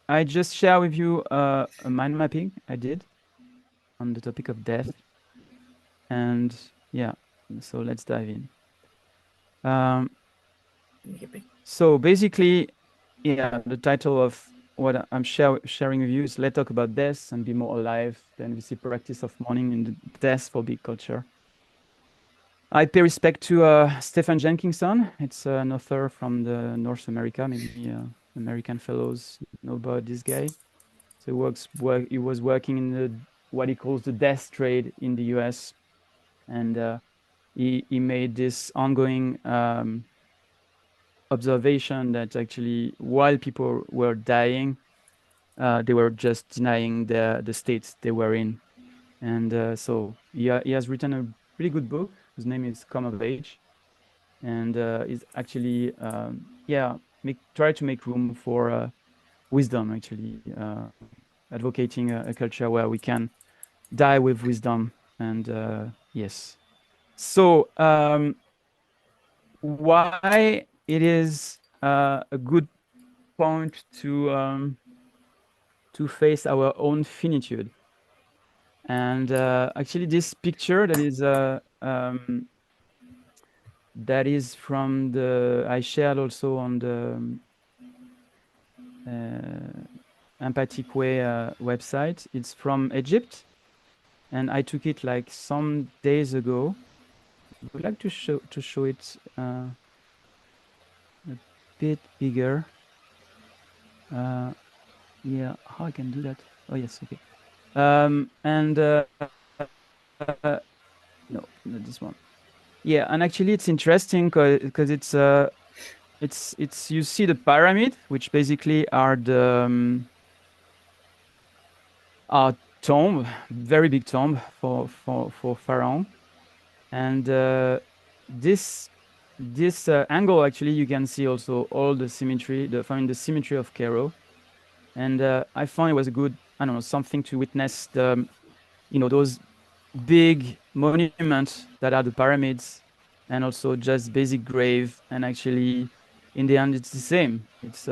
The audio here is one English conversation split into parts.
I just share with you a mind mapping I did on the topic of death. And yeah, so let's dive in. Um, so basically, yeah, the title of what I'm sharing with you is Let's Talk About Death and Be More Alive than we see practice of mourning in the death phobic culture. I pay respect to Stephen Jenkinson. It's an author from the North America, maybe American fellows know about this guy. So he was working in what he calls the death trade in the US. And he made this ongoing observation that actually while people were dying, they were just denying the states they were in. And so he has written a really good book whose name is Come of Age, and is actually yeah, try to make room for wisdom, actually advocating a culture where we can die with wisdom. And yes, so why it is a good point to face our own finitude. And actually, this picture that is from the I shared also on the Empathic Way website. It's from Egypt, and I took it like some days ago. I would like to show it a bit bigger. Yeah, how I can do that? Oh yes, okay. And uh, no, not this one. Yeah, and actually it's interesting because it's you see the pyramid, which basically are tomb, very big tomb for pharaoh, and this this angle actually you can see also all the symmetry, the symmetry of Cairo, and I found it was a good, I don't know, something to witness those big monuments that are the pyramids, and also just basic grave. And actually, in the end, it's the same. It's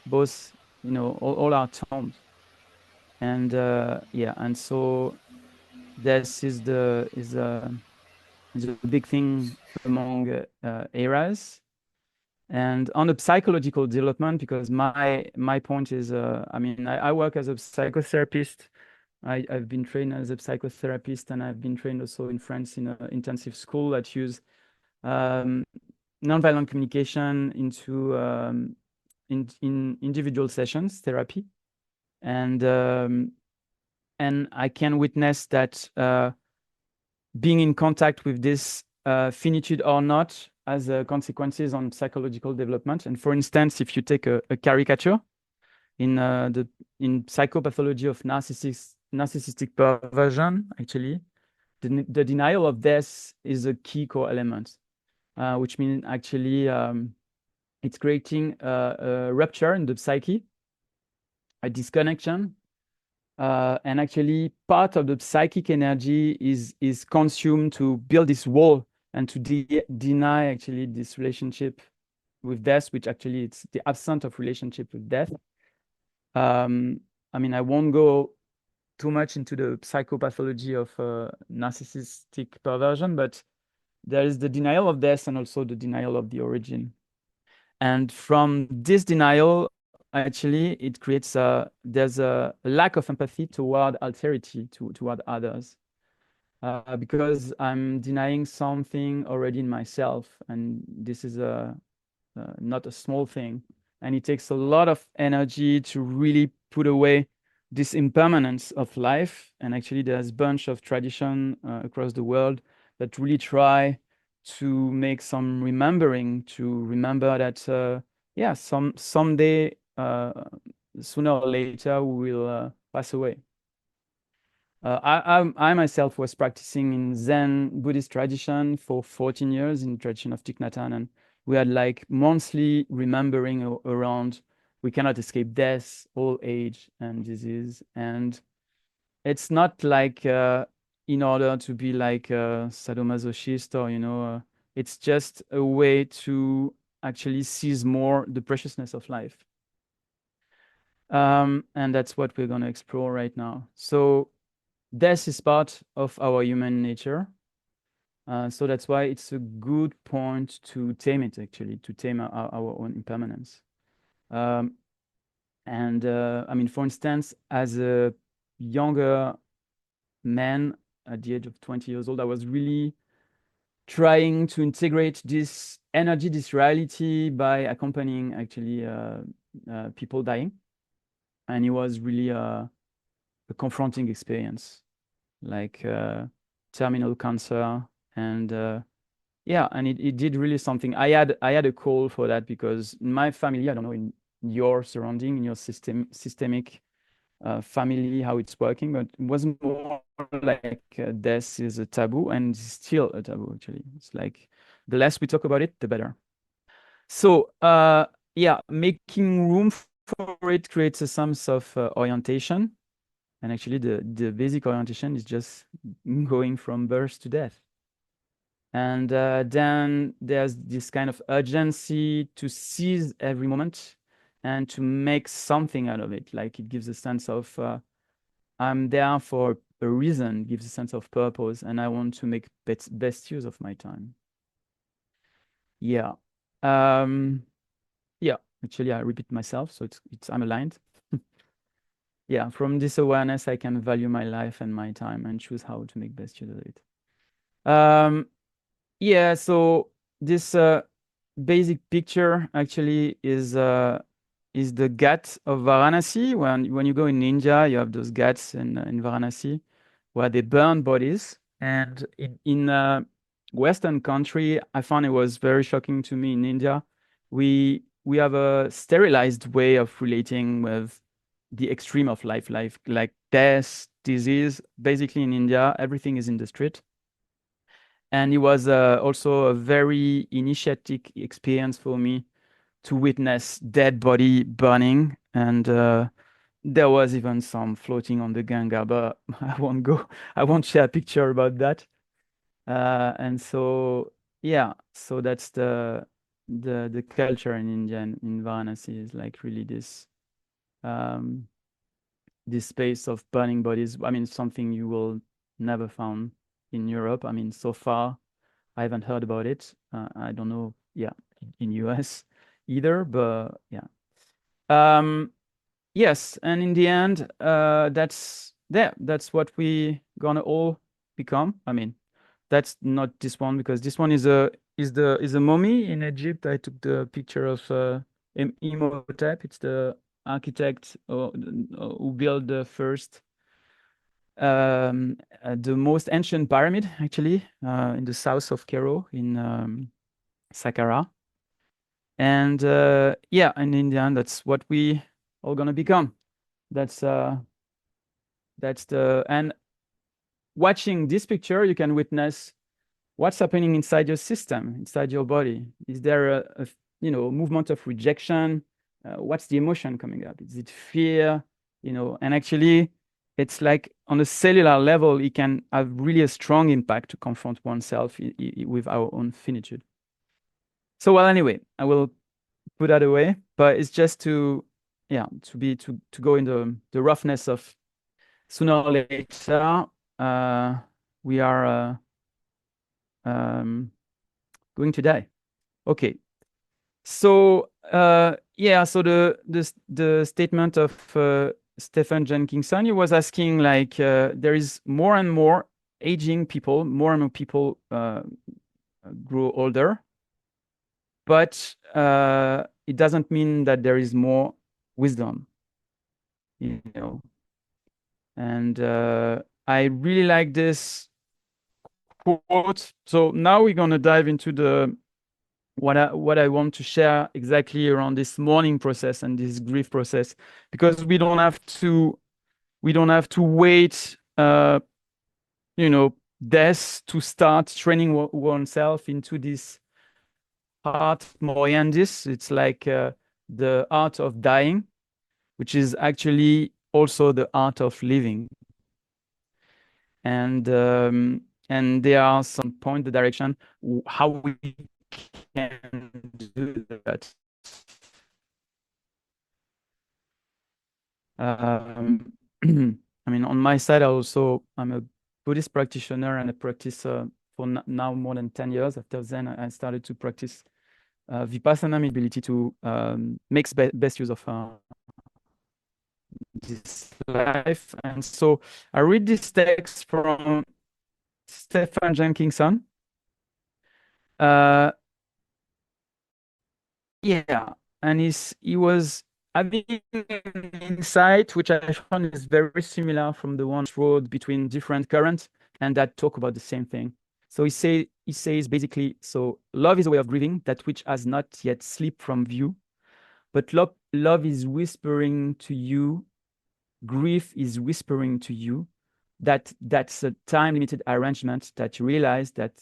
both, all our tombs. And yeah, and so this is a big thing among eras. And on the psychological development, because my point is, I mean, I work as a psychotherapist. I've been trained as a psychotherapist, and I've been trained also in France in an intensive school that use um, nonviolent communication in individual sessions therapy, and I can witness that being in contact with this finitude or not has consequences on psychological development. And for instance, if you take a caricature in the in psychopathology of narcissistic perversion, actually, the denial of death is a key core element, which means actually it's creating a rupture in the psyche, a disconnection, and actually part of the psychic energy is consumed to build this wall and to deny actually this relationship with death, which actually it's the absence of relationship with death. Um, I mean, I won't go too much into the psychopathology of narcissistic perversion, but there is the denial of death and also the denial of the origin. And from this denial, actually, it creates there's a lack of empathy toward alterity, toward others, because I'm denying something already in myself, and this is not a small thing. And it takes a lot of energy to really put away this impermanence of life. And actually, there's a bunch of tradition across the world that really try to make some remembering, to remember that yeah, someday sooner or later we will pass away. I myself was practicing in Zen Buddhist tradition for 14 years in the tradition of Thich Nhat Hanh, and we had like monthly remembering around we cannot escape death, old age, and disease. And it's not like in order to be like a sadomasochist or, it's just a way to actually seize more the preciousness of life. And that's what we're going to explore right now. So death is part of our human nature. So that's why it's a good point to tame it, actually, to tame our own impermanence. And I mean, for instance, as a younger man at the age of 20 years old, I was really trying to integrate this energy, this reality by accompanying actually people dying. And it was really a confronting experience, like terminal cancer. And yeah, and it did really something. I had a call for that because in my family, I don't know, in your surrounding, in your systemic family, how it's working, but it was more like death is a taboo, and it's still a taboo, actually. It's like the less we talk about it, the better. So yeah, making room for it creates a sense of orientation. And actually, the basic orientation is just going from birth to death. And then there's this kind of urgency to seize every moment and to make something out of it. Like it gives a sense of I'm there for a reason, gives a sense of purpose, and I want to make best use of my time. Yeah. Yeah, actually, I repeat myself, so it's I'm aligned. Yeah, from this awareness, I can value my life and my time and choose how to make best use of it. Yeah, so this basic picture actually is the Ghat of Varanasi. When you go in India, you have those ghats in Varanasi where they burn bodies. And in Western country, I found it was very shocking to me in India. We have a sterilized way of relating with the extreme of life, like death, disease. Basically, in India, everything is in the street. And it was also a very initiatic experience for me to witness dead body burning. And there was even some floating on the Ganga, but I won't share a picture about that. And so, yeah, so that's the culture in India and in Varanasi is like really um, this space of burning bodies. I mean, something you will never found in Europe. I mean, so far, I haven't heard about it. I don't know, yeah, in US either, but yeah. Yes, and in the end, that's what we gonna all become. I mean, that's not this one because this one is a mummy in Egypt. I took the picture of Imhotep. It's the architect who built the first the most ancient pyramid actually in the south of Cairo in Saqqara. And yeah, and in the end, that's what we all gonna become. That's the and watching this picture, you can witness what's happening inside your system, inside your body. Is there a movement of rejection? What's the emotion coming up? Is it fear? And actually, it's like on a cellular level, it can have really a strong impact to confront oneself with our own finitude. So, well, anyway, I will put that away, but it's just to go in the roughness of sooner or later, we are going to die. Okay. So yeah, so the statement of Stephen Jenkinson, he was asking like there is more and more aging people, more and more people grow older, but it doesn't mean that there is more wisdom, you know. And I really like this quote. So now we're gonna dive into the what I want to share exactly around this mourning process and this grief process, because we don't have to wait death to start training oneself into this art moriandis. It's like the art of dying, which is actually also the art of living. And there are some point the direction how we can do that. Um, I mean, on my side, I'm a Buddhist practitioner, and I practice for now more than 10 years. After Zen, I started to practice Vipassana, my ability to make best use of this life. And so I read this text from Stephen Jenkinson. Uh, yeah, and he was having an insight which I found is very similar from the one road between different currents and that talk about the same thing. So he says basically, so love is a way of grieving that which has not yet slipped from view, but love is whispering to you, grief is whispering to you that that's a time-limited arrangement, that you realize that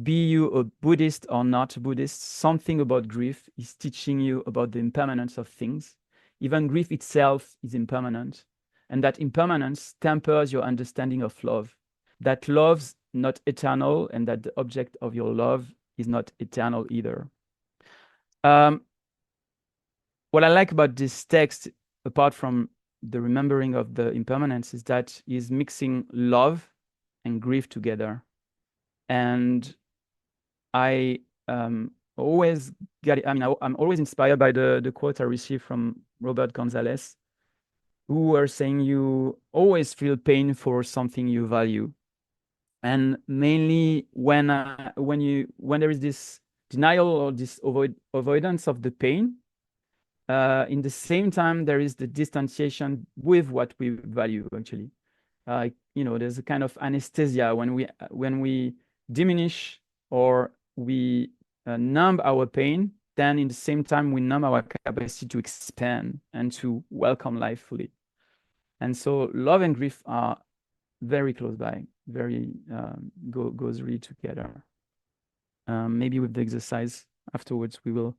be you a Buddhist or not a Buddhist, something about grief is teaching you about the impermanence of things. Even grief itself is impermanent, and that impermanence tempers your understanding of love. That love's not eternal, and that the object of your love is not eternal either. What I like about this text, apart from the remembering of the impermanence, is that he's mixing love and grief together. And I always get it. I mean, I'm always inspired by the quote I received from Robert Gonzalez, who were saying you always feel pain for something you value. And mainly when there is this denial or this avoidance of the pain, in the same time, there is the distanciation with what we value, actually. There's a kind of anesthesia when we diminish or we numb our pain, then in the same time, we numb our capacity to expand and to welcome life fully. And so love and grief are very close by, very goes really together. Maybe with the exercise afterwards, we will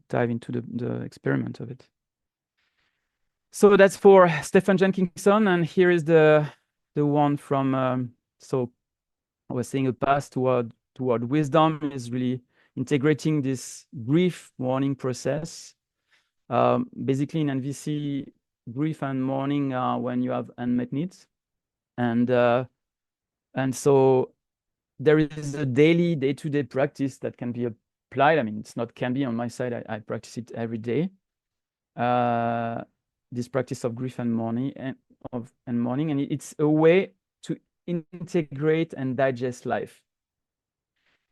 dive into the experiment of it. So that's for Stephen Jenkinson, and here is the one from so I was saying a path toward wisdom is really integrating this grief mourning process. Basically in NVC, grief and mourning are when you have unmet needs, and so there is a daily day-to-day practice that can be applied. I mean, it's not can be on my side. I practice it every day. This practice of grief and mourning and it's a way to integrate and digest life.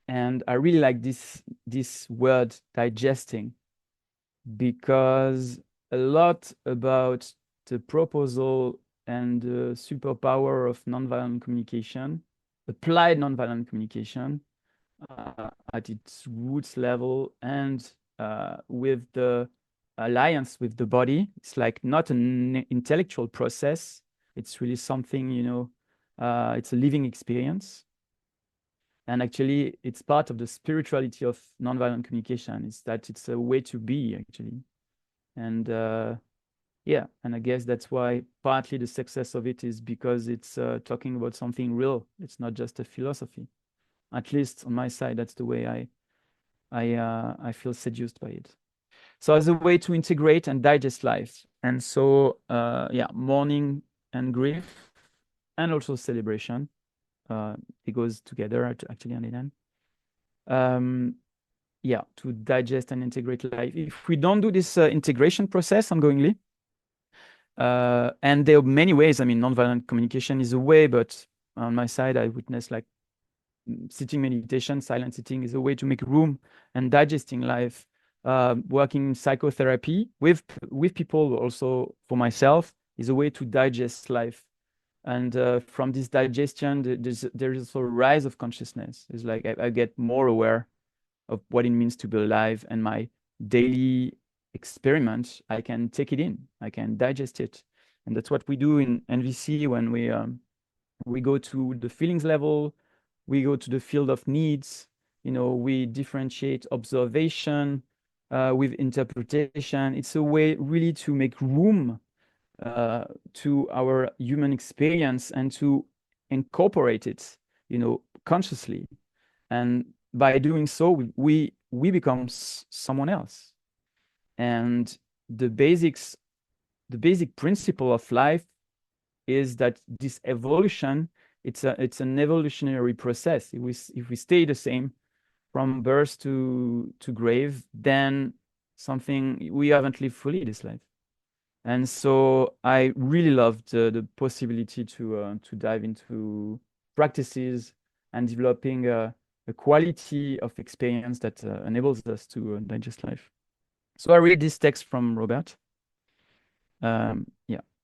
And I really like this word digesting, because a lot about the proposal and the superpower of nonviolent communication, applied nonviolent communication, at its roots level, and with the alliance with the body. It's like not an intellectual process. It's really something, it's a living experience. And actually, it's part of the spirituality of nonviolent communication. Is that it's a way to be, actually. And yeah, and I guess that's why partly the success of it is because it's talking about something real. It's not just a philosophy. At least on my side, that's the way I feel seduced by it. So as a way to integrate and digest life. And so, yeah, mourning and grief, and also celebration, it goes together actually hand in hand. Yeah, to digest and integrate life. If we don't do this integration process ongoingly, and there are many ways. I mean, nonviolent communication is a way, but on my side, I witness like sitting meditation, silent sitting is a way to make room and digesting life. Working in psychotherapy with people, also for myself, is a way to digest life. And from this digestion, there is also a rise of consciousness. It's like I get more aware of what it means to be alive, and my daily experiment, I can take it in, I can digest it. And that's what we do in NVC when we go to the feelings level, we go to the field of needs, we differentiate observation with interpretation. It's a way really to make room to our human experience and to incorporate it, consciously. And by doing so, we become someone else. And the basics the basic principle of life is that this evolution, it's an evolutionary process. If we stay the same from birth to grave, then we haven't lived fully this life. And so I really loved the possibility to dive into practices and developing a quality of experience that enables us to digest life. So I read this text from Robert,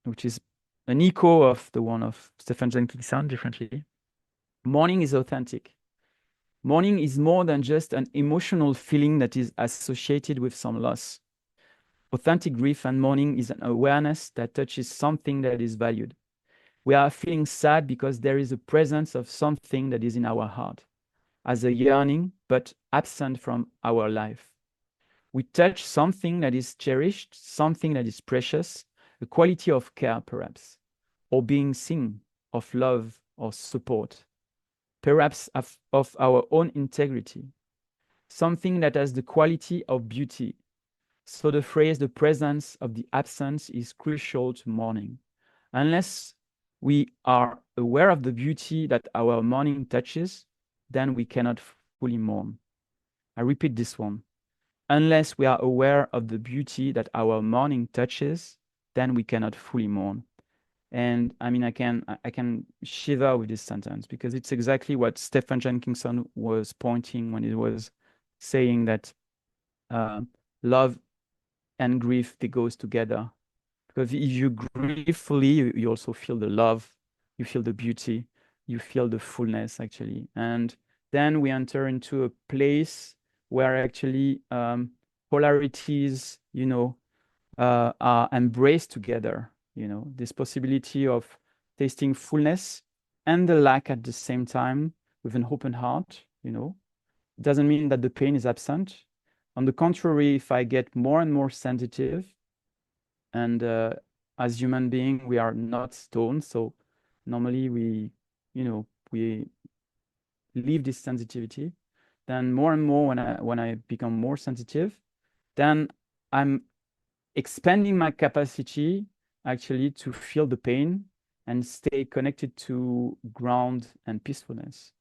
which is an echo of the one of Stephen Jenkinson, differently. Mourning is authentic. Mourning is more than just an emotional feeling that is associated with some loss. Authentic grief and mourning is an awareness that touches something that is valued. We are feeling sad because there is a presence of something that is in our heart, as a yearning, but absent from our life. We touch something that is cherished, something that is precious, a quality of care, perhaps, or being seen, of love or support, perhaps of our own integrity, something that has the quality of beauty. So the phrase, the presence of the absence, is crucial to mourning. Unless we are aware of the beauty that our mourning touches, then we cannot fully mourn. I repeat this one. Unless we are aware of the beauty that our mourning touches, then we cannot fully mourn. And I mean, I can shiver with this sentence because it's exactly what Stephen Jenkinson was pointing when he was saying that love and grief, they goes together. Because if you grieve fully, you also feel the love, you feel the beauty, you feel the fullness, actually. And then we enter into a place where actually polarities, are embraced together. This possibility of tasting fullness and the lack at the same time with an open heart. It doesn't mean that the pain is absent. On the contrary, if I get more and more sensitive, and as human beings, we are not stone, so normally we leave this sensitivity. Then more and more, when I become more sensitive, then I'm expanding my capacity actually to feel the pain and stay connected to ground and peacefulness.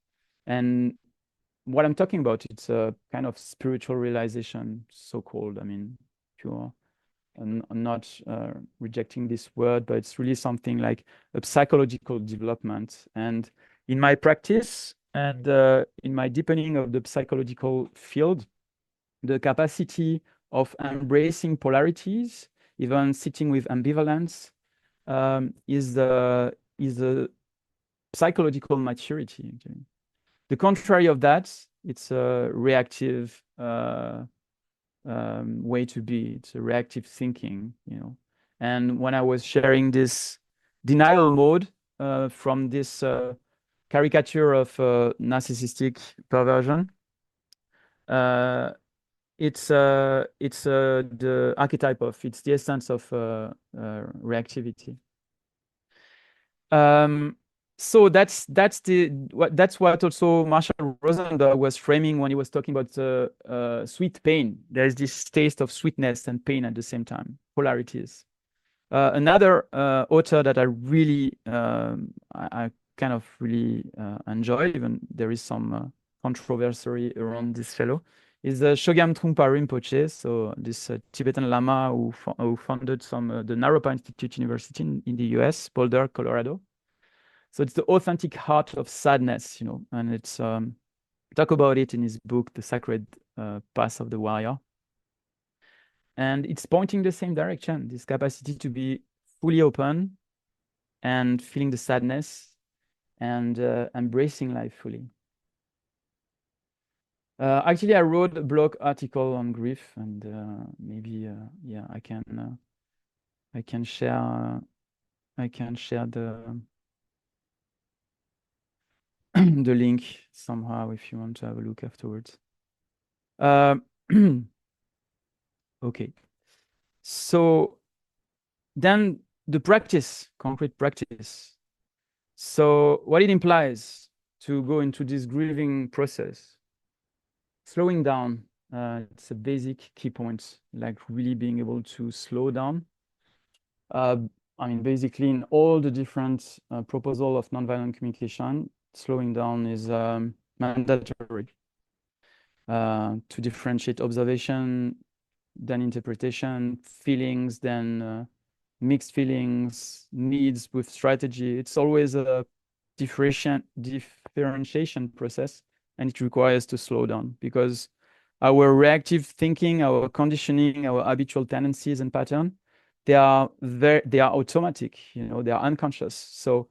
And what I'm talking about, it's a kind of spiritual realization, so-called. I mean, if you're not rejecting this word, but it's really something like a psychological development. And in my practice and in my deepening of the psychological field, the capacity of embracing polarities, even sitting with ambivalence, is a psychological maturity. Actually. The contrary of that, it's a reactive way to be. It's a reactive thinking, And when I was sharing this denial mode from this caricature of narcissistic perversion, it's the archetype of, it's the essence of reactivity. So that's what also Marshall Rosenberg was framing when he was talking about sweet pain. There's this taste of sweetness and pain at the same time, polarities. Another author that I really, I kind of really enjoy, even there is some controversy around this fellow, is Shogam Trungpa Rinpoche, so this Tibetan Lama who founded the Naropa Institute University in the US, Boulder, Colorado. So it's the authentic heart of sadness, and it's talk about it in his book, The Sacred Path of the Warrior. And it's pointing the same direction, this capacity to be fully open and feeling the sadness and embracing life fully. Actually, I wrote a blog article on grief, and maybe I can share the the link somehow if you want to have a look afterwards. Okay, so then the practice, concrete practice. So what it implies to go into this grieving process, slowing down, it's a basic key point, like really being able to slow down I mean, basically, in all the different proposal of nonviolent communication, slowing down is mandatory to differentiate observation, then interpretation, feelings, then mixed feelings, needs with strategy. It's always a differentiation process, and it requires to slow down because our reactive thinking, our conditioning, our habitual tendencies and pattern, they are automatic, they are unconscious. So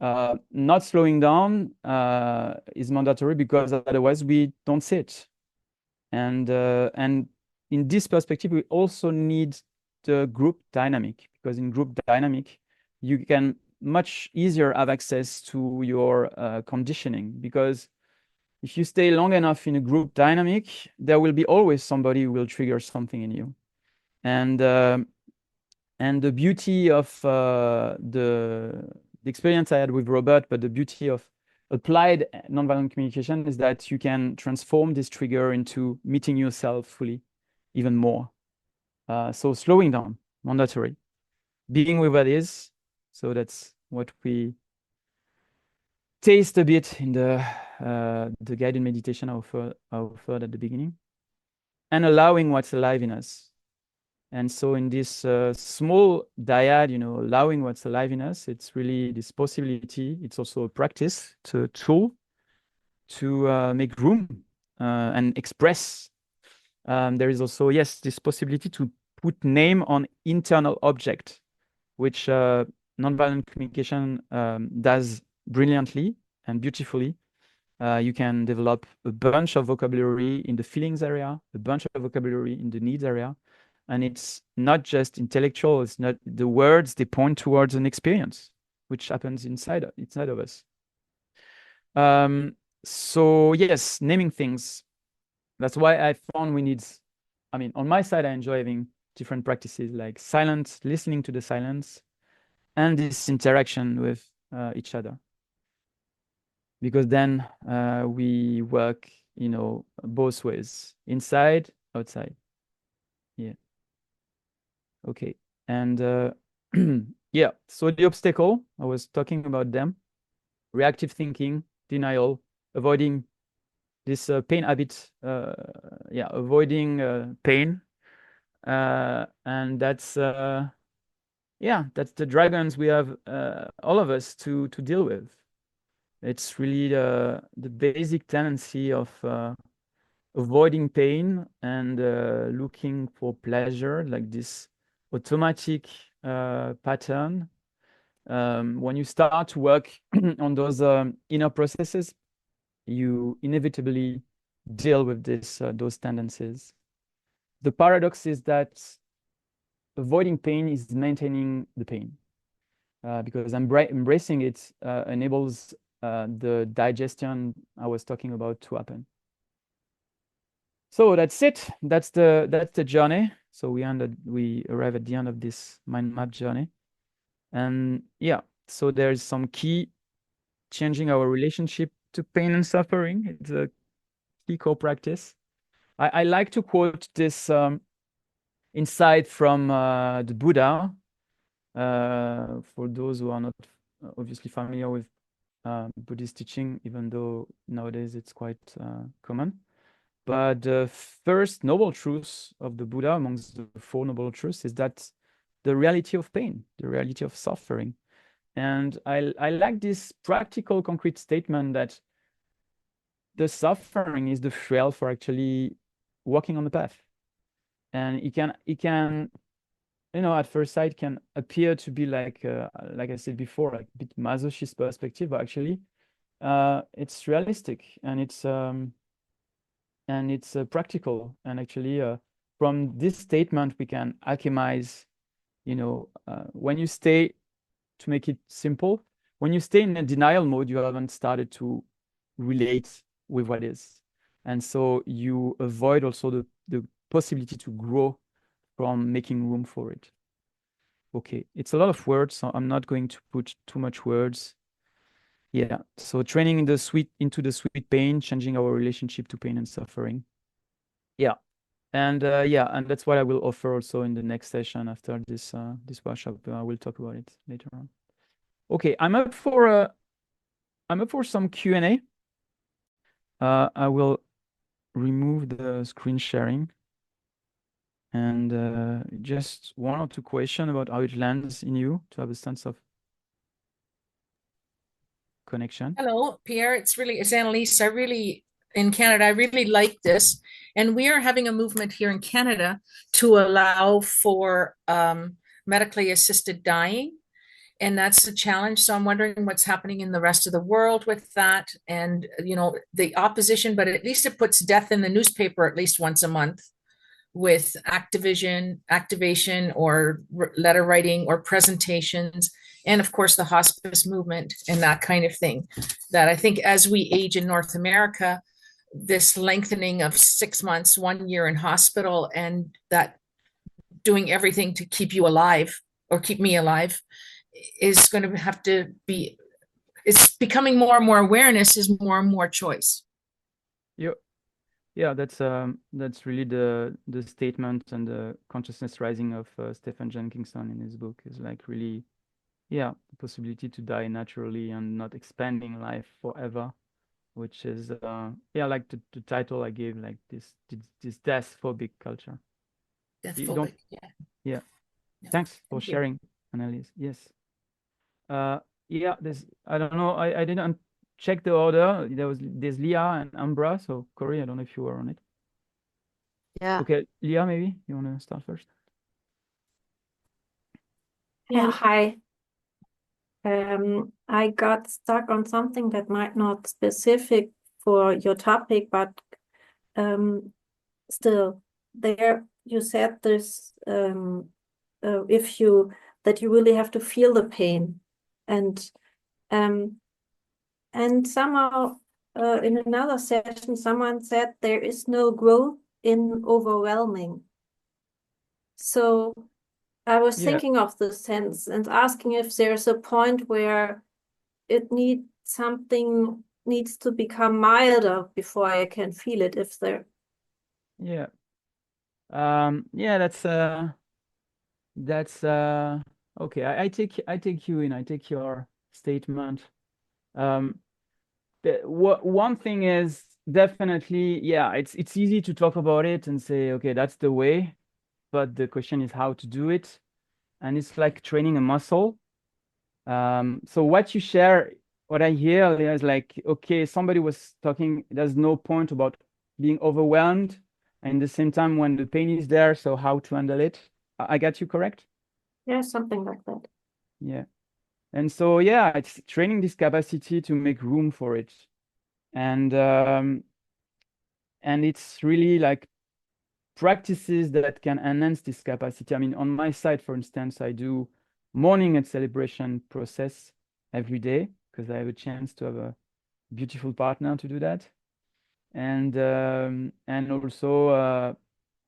not slowing down is mandatory because otherwise we don't sit. And in this perspective, we also need the group dynamic, because in group dynamic, you can much easier have access to your conditioning, because if you stay long enough in a group dynamic, there will be always somebody who will trigger something in you. And the beauty of the experience I had with Robert, but the beauty of applied nonviolent communication is that you can transform this trigger into meeting yourself fully, even more. So slowing down, mandatory. Being with what is. So that's what we taste a bit in the guided meditation I offered at the beginning. And allowing what's alive in us. And so in this small dyad, allowing what's alive in us, it's really this possibility. It's also a practice, it's a tool to make room and express. There is also, yes, this possibility to put name on internal object, which nonviolent communication does brilliantly and beautifully. You can develop a bunch of vocabulary in the feelings area, a bunch of vocabulary in the needs area. And it's not just intellectual, it's not the words, they point towards an experience, which happens inside of us. So yes, naming things. That's why I found we need, on my side, I enjoy having different practices like silence, listening to the silence, and this interaction with each other. Because then we work, both ways, inside, outside. Yeah. Okay. And yeah, so the obstacle, I was talking about them, reactive thinking, denial, avoiding this pain habit, avoiding pain. And that's, that's the dragons we have, all of us to deal with. It's really the basic tendency of avoiding pain and looking for pleasure, like this automatic pattern. When you start to work on those inner processes, you inevitably deal with those tendencies. The paradox is that avoiding pain is maintaining the pain, because embracing it enables the digestion I was talking about to happen. So that's it. That's the journey. So we arrive at the end of this mind map journey. And yeah, so there's some key changing our relationship to pain and suffering. It's a key core practice. I like to quote this insight from the Buddha. For those who are not obviously familiar with Buddhist teaching, even though nowadays it's quite common. But the first noble truth of the Buddha amongst the four noble truths is that the reality of pain, the reality of suffering. And I like this practical, concrete statement that the suffering is the fuel for actually walking on the path. And it can, at first sight can appear to be like I said before, like a bit masochist perspective, but actually it's realistic and it's practical. And actually from this statement, we can alchemize, when you stay, to make it simple, when you stay in a denial mode, you haven't started to relate with what is. And so you avoid also the possibility to grow from making room for it. Okay, it's a lot of words, so I'm not going to put too much words. Yeah, so training into the sweet pain, changing our relationship to pain and suffering. Yeah, And yeah, and that's what I will offer also in the next session after this this workshop. I will talk about it later on. Okay, I'm up for some Q&A. I will remove the screen sharing, and just one or two questions about how it lands in you to have a sense of connection. Hello, Pierre. It's Annalise. In Canada, I really like this. And we are having a movement here in Canada to allow for medically assisted dying. And that's the challenge. So I'm wondering what's happening in the rest of the world with that and, the opposition, but at least it puts death in the newspaper at least once a month with activation or letter writing or presentations, and of course the hospice movement and that kind of thing. That I think as we age in North America, this lengthening of 6 months, 1 year in hospital, and that doing everything to keep you alive or keep me alive is going to have to be, it's becoming more and more awareness is more and more choice. Yeah. Yeah, that's really the statement and the consciousness rising of Stephen Jenkinson in his book is like really, yeah, the possibility to die naturally and not expanding life forever, which is yeah, like the title I gave, like this death phobic culture. Death You don't, phobic, yeah. yeah. Yeah. Thanks for Thank you. sharing, Annalise. Yes. Yeah, there's I don't know, I didn't check the order. There's Leah and Ambra, so Corey, I don't know if you were on it. Yeah. Okay, Leah, maybe you want to start first? Yeah, hi. I got stuck on something that might not specific for your topic, but still, there you said this that you really have to feel the pain, and somehow in another session someone said there is no growth in overwhelming. So I was Yeah. thinking of the sense and asking if there's a point where something needs to become milder before I can feel it, if there. Yeah. Yeah, that's okay. I take you in. I take your statement. One thing is definitely, yeah, it's easy to talk about it and say, okay, that's the way, but the question is how to do it, and it's like training a muscle. So what you share, what I hear is like, okay, somebody was talking, there's no point about being overwhelmed, and at the same time when the pain is there, so how to handle it. I got you correct? Yeah, something like that. Yeah. And so, yeah, it's training this capacity to make room for it. And it's really like practices that can enhance this capacity. I mean, on my side, for instance, I do mourning and celebration process every day because I have a chance to have a beautiful partner to do that. And also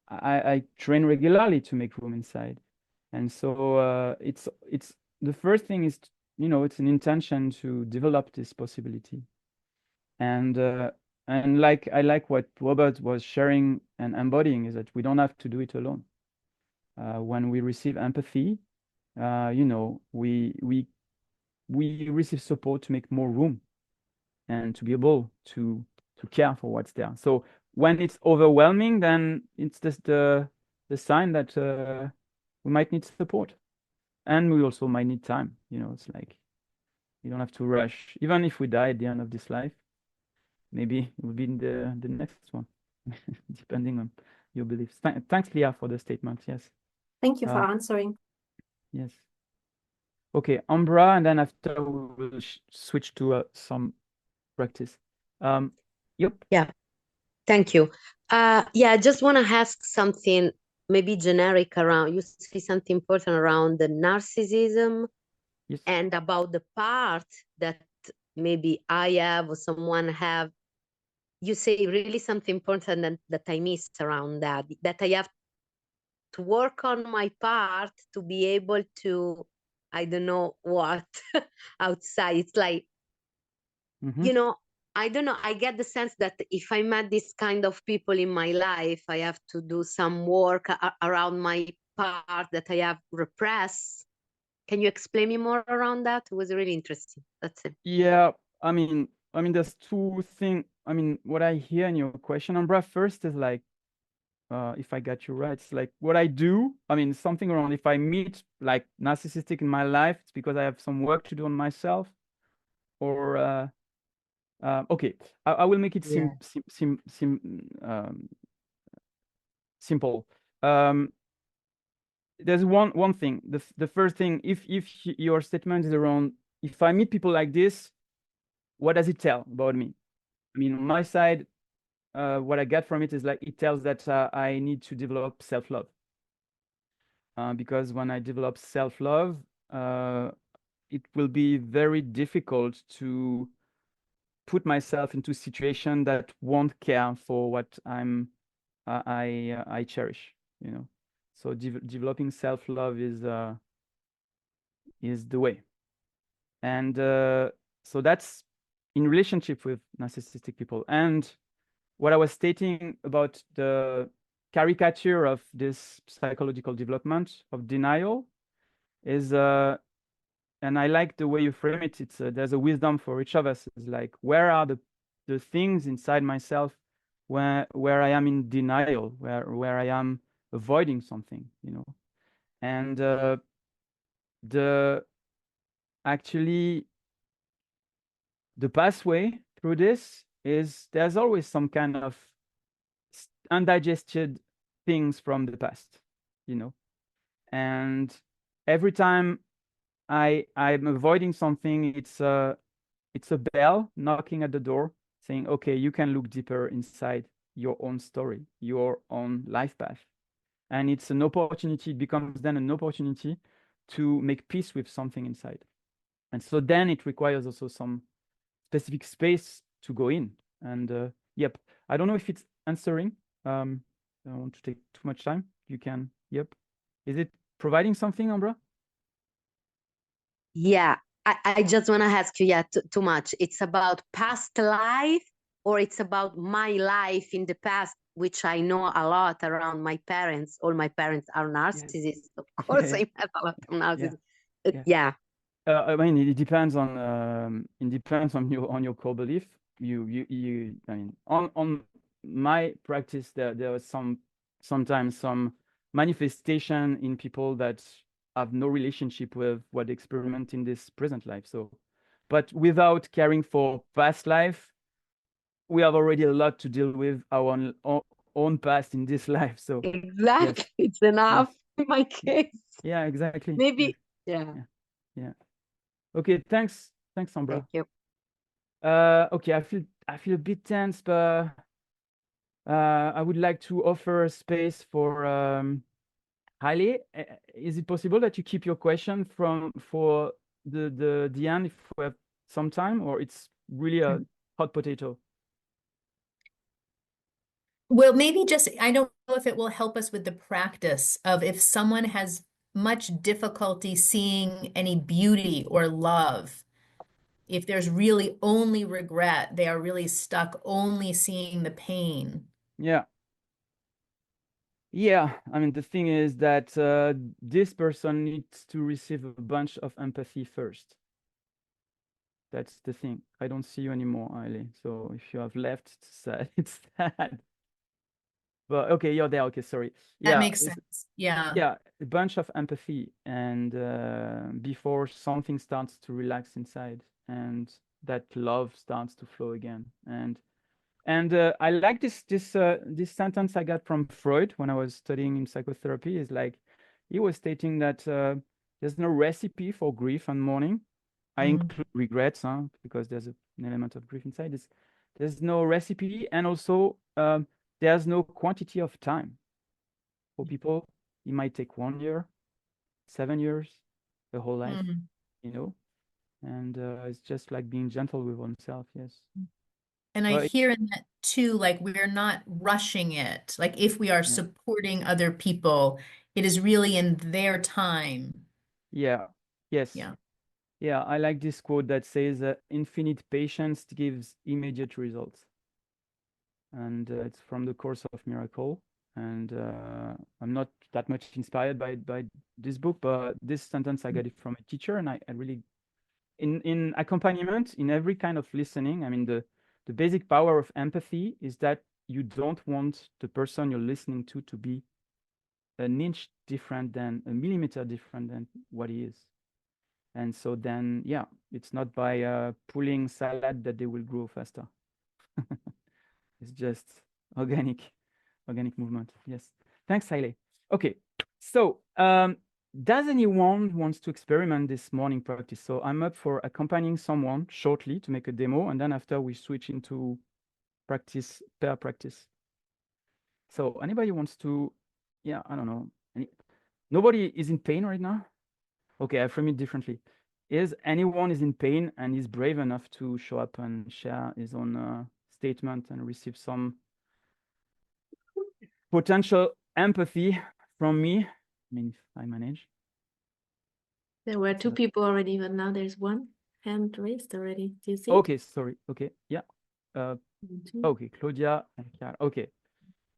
I train regularly to make room inside. And so it's the first thing is, it's an intention to develop this possibility. And like I like what Robert was sharing and embodying is that we don't have to do it alone. When we receive empathy, we receive support to make more room and to be able to care for what's there. So when it's overwhelming, then it's just the sign that we might need support, and we also might need time. It's like you don't have to rush. Even if we die at the end of this life, maybe it will be in the next one, depending on your beliefs. Thanks, Leah, for the statement. Yes. Thank you for answering. Yes. Okay, Umbra, and then after we will switch to some practice. Yep. Yeah. Thank you. Yeah, I just want to ask something maybe generic around, you say something important around the narcissism. Yes. And about the part that maybe I have or someone have. You say really something important that I missed around that I have to work on my part to be able to, I don't know what, outside. It's like, I don't know. I get the sense that if I met this kind of people in my life, I have to do some work around my part that I have repressed. Can you explain me more around that? It was really interesting. That's it. Yeah, there's two things. I mean, what I hear in your question, Umbra, first is like, if I got you right, it's like what I do. I mean, something around if I meet like narcissistic in my life, it's because I have some work to do on myself, or okay, I will make it simple. There's one thing. The first thing, if your statement is around, if I meet people like this, what does it tell about me? I mean, on my side, what I get from it is like it tells that I need to develop self-love. Because when I develop self-love, it will be very difficult to put myself into a situation that won't care for what I cherish, you know. So developing self-love is the way. And so that's in relationship with narcissistic people. And what I was stating about the caricature of this psychological development of denial is, and I like the way you frame it. It's there's a wisdom for each of us. It's like, where are the things inside myself where I am in denial, where I am avoiding something, you know. And actually the pathway through this is there's always some kind of undigested things from the past, you know. And every time I'm avoiding something, it's a bell knocking at the door saying, okay, you can look deeper inside your own story, your own life path. And it's an opportunity, it becomes then an opportunity to make peace with something inside. And so then it requires also some specific space to go in. And yep, I don't know if it's answering. I don't want to take too much time. You can, yep. Is it providing something, Umbra? Yeah, I just want to ask you, too much. It's about past life, or it's about my life in the past, which I know a lot around my parents. All my parents are narcissists. Of course, I have a lot of narcissists. Yeah. I mean, it depends on your core belief. I mean, on my practice, there was sometimes some manifestation in people that have no relationship with what they experiment in this present life. So, but without caring for past life, we have already a lot to deal with our own past in this life. So exactly, yes. It's enough in my case. Yeah, exactly. Maybe. Yeah. Okay, thanks, Umbra. Thank you. Okay, I feel a bit tense, but I would like to offer space for Haile. Is it possible that you keep your question for the end if we have some time, or it's really a hot potato? Well, maybe just, I don't know if it will help us with the practice of if someone has much difficulty seeing any beauty or love, if there's really only regret, they are really stuck only seeing the pain. Yeah. I mean, the thing is that this person needs to receive a bunch of empathy first. That's the thing. I don't see you anymore, Haile. So if you have left, it's sad. It's sad. But okay, you're there. Okay, sorry. That makes sense. Yeah, a bunch of empathy, and before something starts to relax inside, and that love starts to flow again. And I like this sentence I got from Freud when I was studying in psychotherapy. Is like he was stating that there's no recipe for grief and mourning. I include regrets, because there's an element of grief inside. There's no recipe, and also there's no quantity of time. For people, it might take 1 year, 7 years, the whole life, you know. And it's just like being gentle with oneself. Yes. And I hear in that too, like we're not rushing it. Like if we are supporting other people, it is really in their time. Yeah. Yes. Yeah. Yeah, I like this quote that says, infinite patience gives immediate results. And it's from the Course of Miracle. And I'm not that much inspired by this book, but this sentence, I got it from a teacher, and I really, in accompaniment, in every kind of listening, I mean, the basic power of empathy is that you don't want the person you're listening to be an inch different than, a millimeter different than what he is. And so then, yeah, it's not by pulling salad that they will grow faster. It's just organic movement. Yes. Thanks, Haile. Okay. So does anyone wants to experiment this morning practice? So I'm up for accompanying someone shortly to make a demo, and then after we switch into practice, pair practice. So anybody wants to, yeah, I don't know. Nobody is in pain right now? Okay, I frame it differently. Is anyone is in pain and is brave enough to show up and share his own statement and receive some potential empathy from me? I mean, if I manage. There were two people already, but now there's one hand raised already. Do you see? Okay, sorry. Okay, yeah. Okay, Claudia and Chiara. Okay.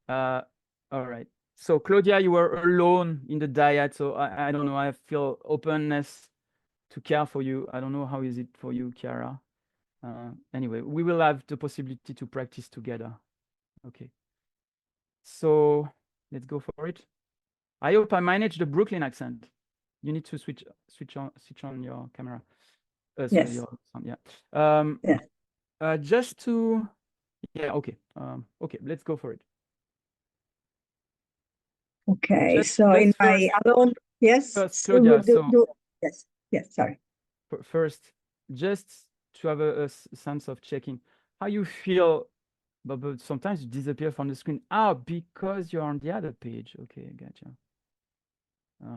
All right. So Claudia, you were alone in the diet, so I don't know. I feel openness to care for you. I don't know how is it for you, Chiara. Anyway, we will have the possibility to practice together. Okay. So let's go for it. I hope I managed the Brooklyn accent. You need to switch on your camera. Sorry, Yes. your sound, yeah. Yeah. Just to, yeah, okay. Okay, let's go for it. Okay, Just in first, my alone, yes. first, So we Claudia, yes, sorry. First, just to have a sense of checking how you feel, but sometimes you disappear from the screen. Because you're on the other page. Okay, gotcha.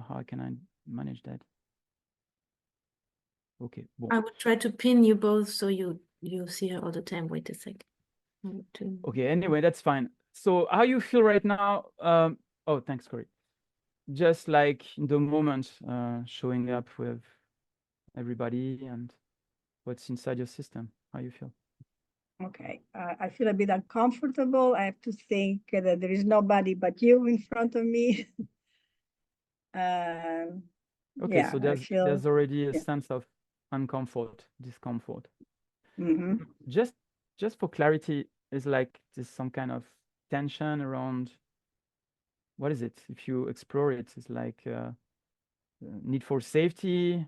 How can I manage that? Okay, well. I would try to pin you both so you see her all the time. Wait a sec. Okay, anyway, that's fine. So how you feel right now? Oh, thanks, Corey. Just like in the moment, showing up with everybody and what's inside your system. How you feel? Okay, I feel a bit uncomfortable. I have to think that there is nobody but you in front of me. Okay, yeah, so there's already a sense of discomfort. Mm-hmm. Just for clarity, is like there's some kind of tension around. What is it? If you explore it, it's like need for safety,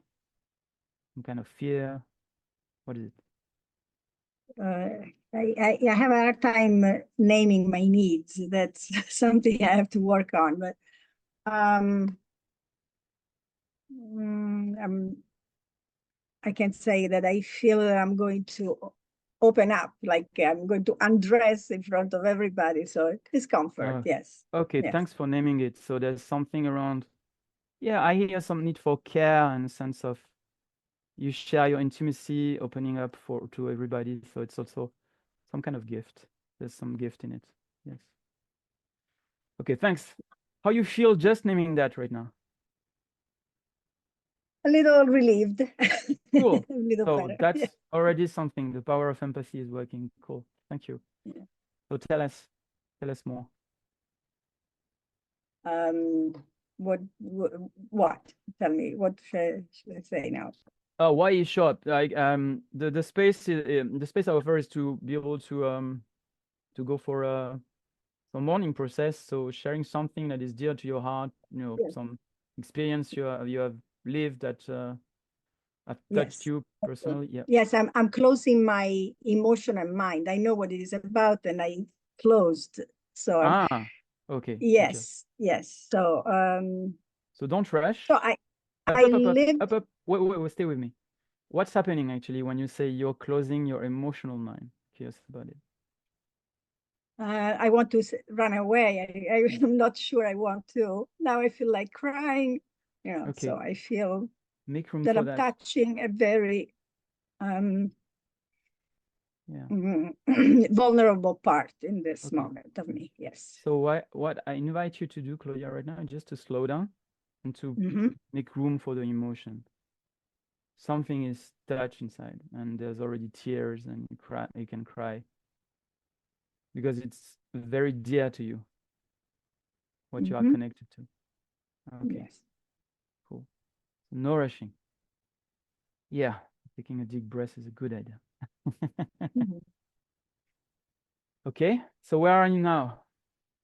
some kind of fear. What is it? I have a hard time naming my needs. That's something I have to work on. But I can say that I feel that I'm going to open up, like I'm going to undress in front of everybody. So discomfort, yes. Okay, yes. Thanks for naming it. So there's something around, yeah, I hear some need for care and a sense of you share your intimacy, opening up to everybody. So it's also some kind of gift. There's some gift in it. Yes. Okay, thanks. How you feel just naming that right now? A little relieved. Cool. A little So better. that's Yeah. already something. The power of empathy is working. Cool. Thank you. Yeah. So tell us more. What? Tell me, what should I say now? Why you show up? Like the space the space I offer is to be able to go for some mourning process. So sharing something that is dear to your heart, some experience you have lived that have touched you personally. Yeah. Yes, I'm closing my emotion and mind. I know what it is about, and I closed. So okay. Yes, yes. So so don't rush. So up. Wait, stay with me. What's happening actually when you say you're closing your emotional mind? Curious about it. I want to run away. I'm not sure I want to. Now I feel like crying. Okay. So I feel make room that for I'm touching a very vulnerable part in this moment of me. Yes. So what I invite you to do, Claudia, right now, is just to slow down and to make room for the emotion. something is touched inside, and there's already tears, and you can cry because it's very dear to you, what you are connected to. Okay. Yes. Cool. No rushing. Yeah, taking a deep breath is a good idea. Okay, so where are you now?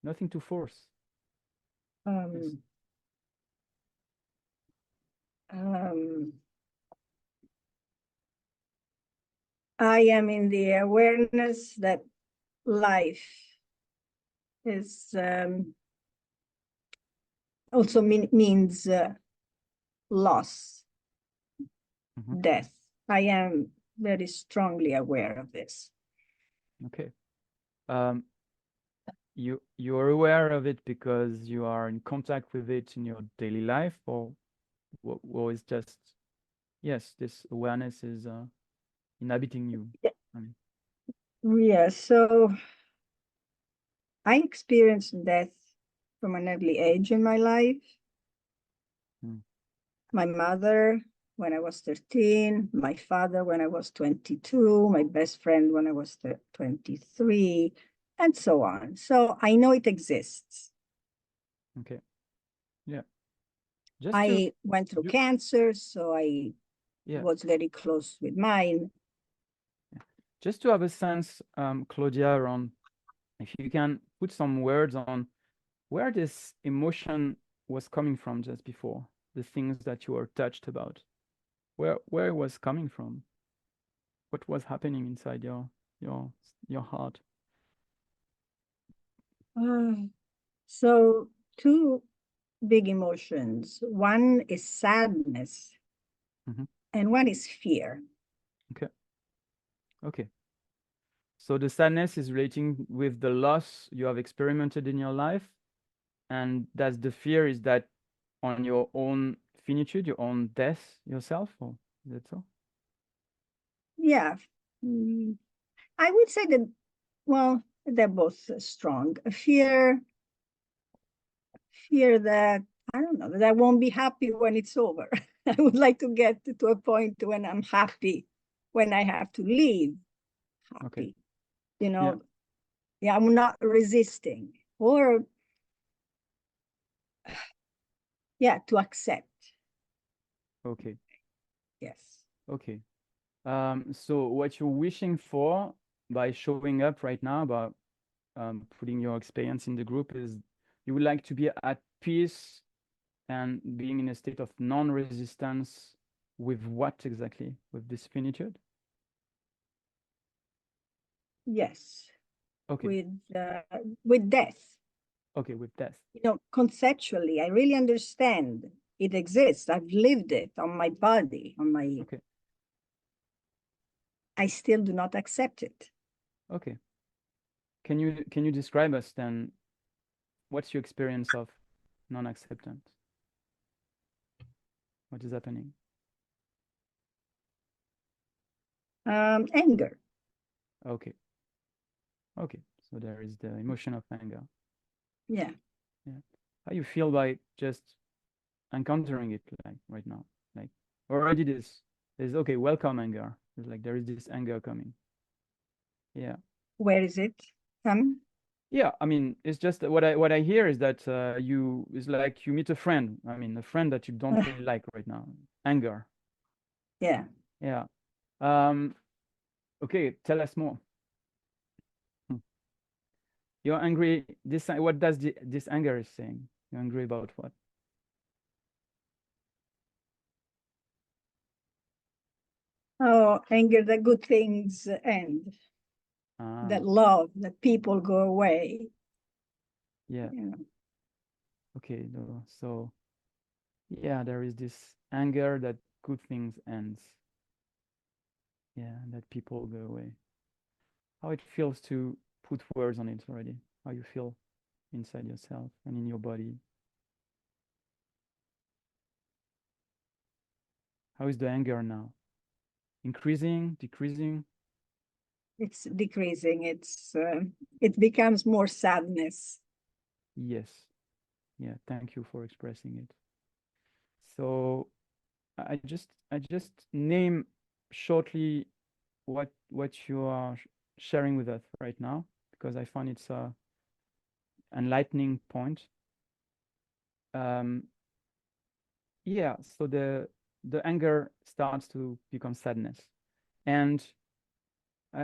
Nothing to force. Yes. I am in the awareness that life is also means loss, death. I am very strongly aware of this. Okay. You're aware of it because you are in contact with it in your daily life, or is just, yes, this awareness is inhabiting you? I mean, Yeah, so I experienced death from an early age in my life. My mother when I was 13, my father when I was 22, my best friend when I was 23, and so on. So I know it exists. okay. Yeah. I went through cancer, so I Yeah. was very close with mine. Just to have a sense, Claudia, around if you can put some words on where this emotion was coming from just before, the things that you were touched about, where it was coming from, what was happening inside your heart. So two big emotions. One is sadness, and one is fear. Okay. Okay. So the sadness is relating with the loss you have experimented in your life, and that's the fear is that on your own finitude, your own death yourself, or is that so? Yeah. I would say that, well, they're both strong. Fear that, I don't know, that I won't be happy when it's over. I would like to get to a point when I'm happy, when I have to leave happy. Okay. You know, yeah, I'm not resisting, or yeah, to accept. Okay. Yes. Okay. So what you're wishing for by showing up right now, about putting your experience in the group, is you would like to be at peace and being in a state of non-resistance with what exactly? With this finitude? Yes. Okay. With death. Okay, with death. You know, conceptually, I really understand it exists. I've lived it on my body, on my. Okay. I still do not accept it. Okay. Can you describe us then what's your experience of non-acceptance? What is happening? Anger. Okay. Okay. So there is the emotion of anger. Yeah. Yeah. How you feel by just encountering it like right now? Like already there's okay, welcome anger. It's like there is this anger coming. Yeah. Where is it coming? Yeah, I mean, it's just what I hear is that it's like you meet a friend. I mean, a friend that you don't really like right now. Anger. Yeah. Yeah. Okay, tell us more. You're angry. What does this anger is saying? You're angry about what? Oh, anger that good things end. That love, that people go away. Yeah. You know. Okay, so yeah, there is this anger that good things ends. Yeah, that people go away. How it feels to put words on it already. How you feel inside yourself and in your body. How is the anger now? Increasing, decreasing? It's decreasing. It becomes more sadness. Yes. Yeah, thank you for expressing it. So I just name shortly what you are sharing with us right now, because I find it's a enlightening point. Yeah, so the anger starts to become sadness, and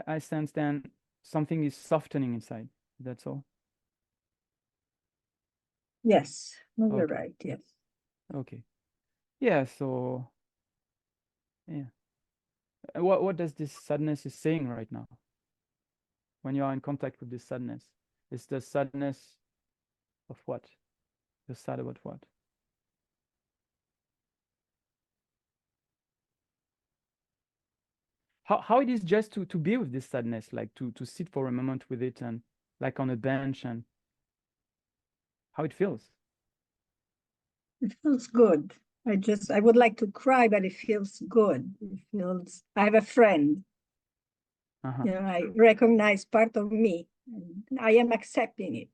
I sense then something is softening inside. That's all. Yes, no, you're Okay. right. Yes. Okay. Yeah. So yeah. What does this sadness is saying right now? When you are in contact with this sadness, it's the sadness of what? You're sad about what? How it is just to be with this sadness, like to sit for a moment with it, and like on a bench, and how it feels. It feels good. I would like to cry, but it feels good. It feels, I have a friend, Uh-huh. you know, I recognize part of me, and I am accepting it,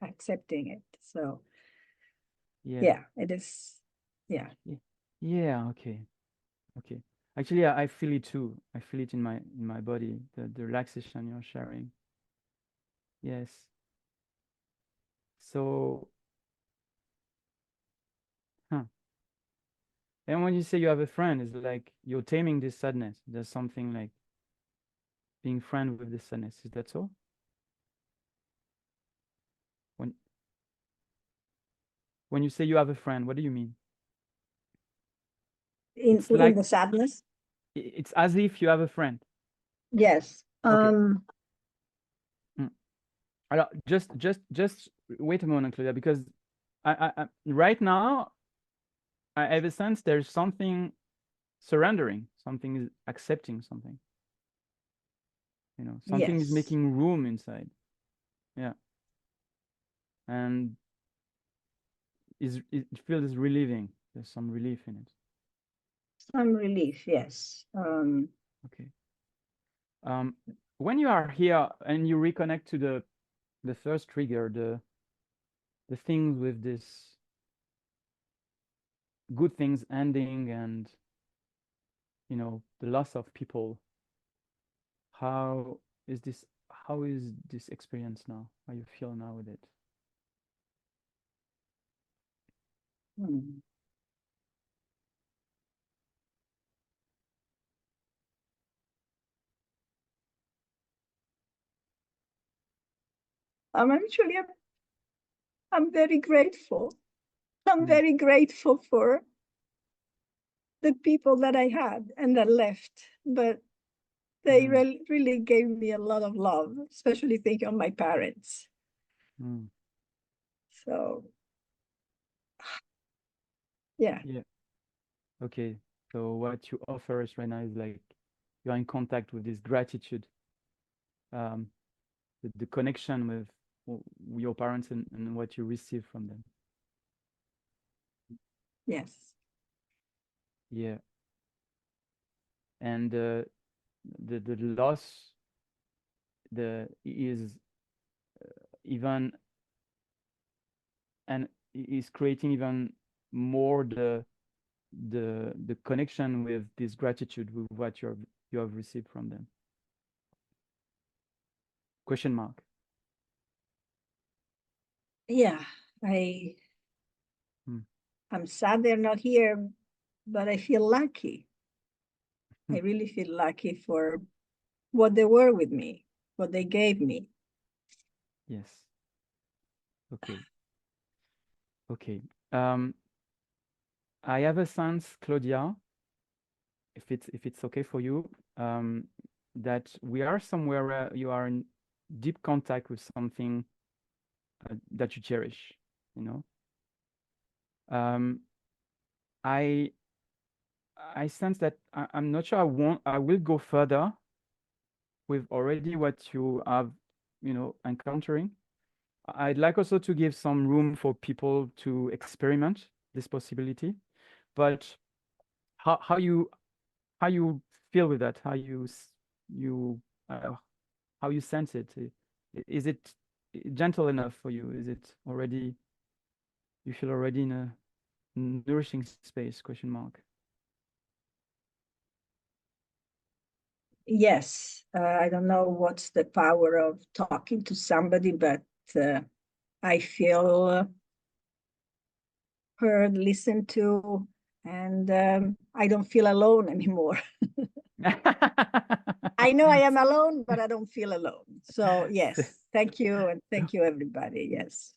accepting it. So Yeah. yeah, it is, yeah. Yeah. Okay. Okay. Actually, I feel it too. I feel it in my body, the relaxation you're sharing. Yes. So, huh. And when you say you have a friend, it's like you're taming this sadness. There's something like being friend with this sadness. Is that so? When you say you have a friend, what do you mean? It's In like the sadness. it's as if you have a friend. Yes. Okay. Alors, just wait a moment, Claudia, because I right now I have a sense there's something surrendering, something is accepting something. You know, something is Yes. making room inside. Yeah. And it feels relieving. There's some relief in it. Some relief, yes. Okay. When you are here and you reconnect to the first trigger, the things with this good things ending, and you know, the loss of people, how is this experience now? How you feel now with it? hmm. Actually, I'm very grateful. I'm very grateful for the people that I had and that left, but they really gave me a lot of love, especially thinking of my parents. So, yeah. Yeah. Okay. So what you offer us right now is like you're in contact with this gratitude, the connection with your parents, and what you receive from them. Yes. Yeah. And the loss is even, and is creating even more the connection with this gratitude with what you have received from them. Question mark. Yeah. I'm sad they're not here, but I feel lucky. I really feel lucky for what they were with me, what they gave me. Yes. Okay. Okay. I have a sense, Claudia, if it's okay for you, that we are somewhere where you are in deep contact with something that you cherish, you know. I sense that I'm not sure I will go further with already what you have, you know, encountering. I'd like also to give some room for people to experiment this possibility, but how you feel with that, how you sense it. Is it gentle enough for you? Is it already, you feel already in a nourishing space? Question mark. yes, I don't know what's the power of talking to somebody, but I feel heard, listened to, and I don't feel alone anymore. I know I am alone, but I don't feel alone. So yes, thank you, and thank you, everybody. Yes.